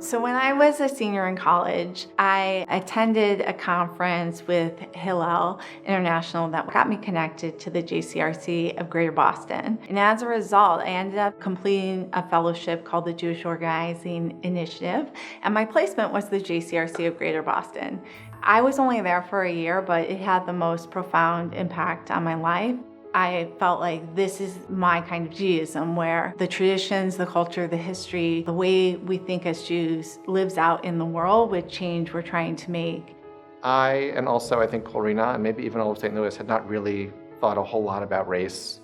So when I was a senior in college, I attended a conference with Hillel International that got me connected to the JCRC of Greater Boston. And as a result, I ended up completing a fellowship called the Jewish Organizing Initiative, and my placement was the JCRC of Greater Boston. I was only there for a year, but it had the most profound impact on my life. I felt like this is my kind of Judaism, where the traditions, the culture, the history, the way we think as Jews lives out in the world with change we're trying to make. I, and also I think Corina, and maybe even all of St. Louis, had not really thought a whole lot about race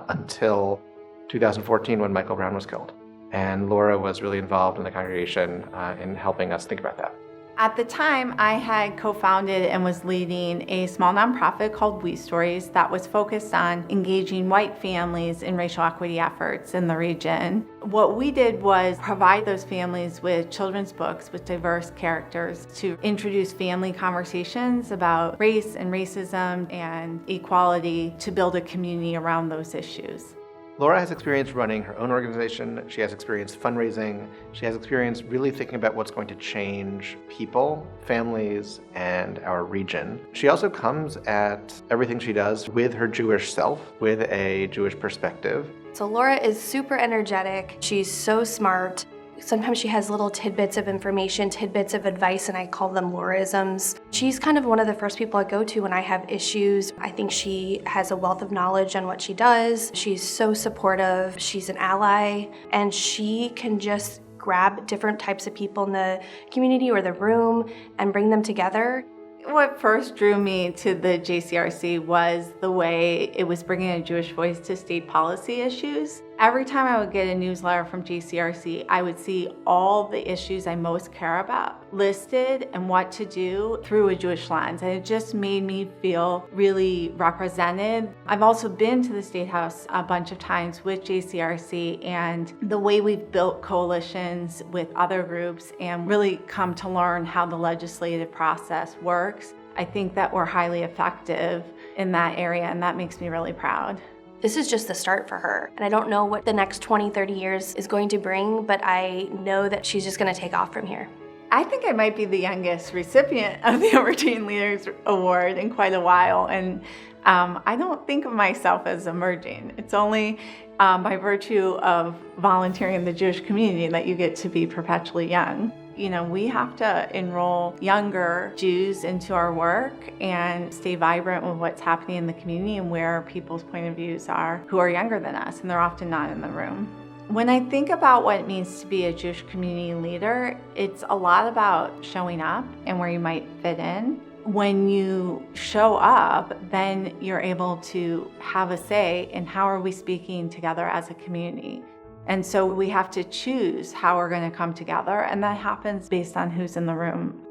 until 2014 when Michael Brown was killed. And Laura was really involved in the congregation in helping us think about that. At the time, I had co-founded and was leading a small nonprofit called We Stories that was focused on engaging white families in racial equity efforts in the region. What we did was provide those families with children's books with diverse characters to introduce family conversations about race and racism and equality to build a community around those issues. Laura has experience running her own organization. She has experience fundraising. She has experience really thinking about what's going to change people, families, and our region. She also comes at everything she does with her Jewish self, with a Jewish perspective. So Laura is super energetic. She's so smart. Sometimes she has little tidbits of information, tidbits of advice, and I call them Lauraisms. She's kind of one of the first people I go to when I have issues. I think she has a wealth of knowledge on what she does. She's so supportive. She's an ally, and she can just grab different types of people in the community or the room and bring them together. What first drew me to the JCRC was the way it was bringing a Jewish voice to state policy issues. Every time I would get a newsletter from JCRC, I would see all the issues I most care about listed and what to do through a Jewish lens. And it just made me feel really represented. I've also been to the State House a bunch of times with JCRC, and the way we've built coalitions with other groups and really come to learn how the legislative process works, I think that we're highly effective in that area, and that makes me really proud. This is just the start for her. And I don't know what the next 20, 30 years is going to bring, but I know that she's just gonna take off from here. I think I might be the youngest recipient of the Emerging Leaders Award in quite a while, and I don't think of myself as emerging. It's only by virtue of volunteering in the Jewish community that you get to be perpetually young. You know, we have to enroll younger Jews into our work and stay vibrant with what's happening in the community and where people's point of views are who are younger than us, and they're often not in the room. When I think about what it means to be a Jewish community leader, it's a lot about showing up and where you might fit in. When you show up, then you're able to have a say in how are we speaking together as a community. And so we have to choose how we're going to come together, and that happens based on who's in the room.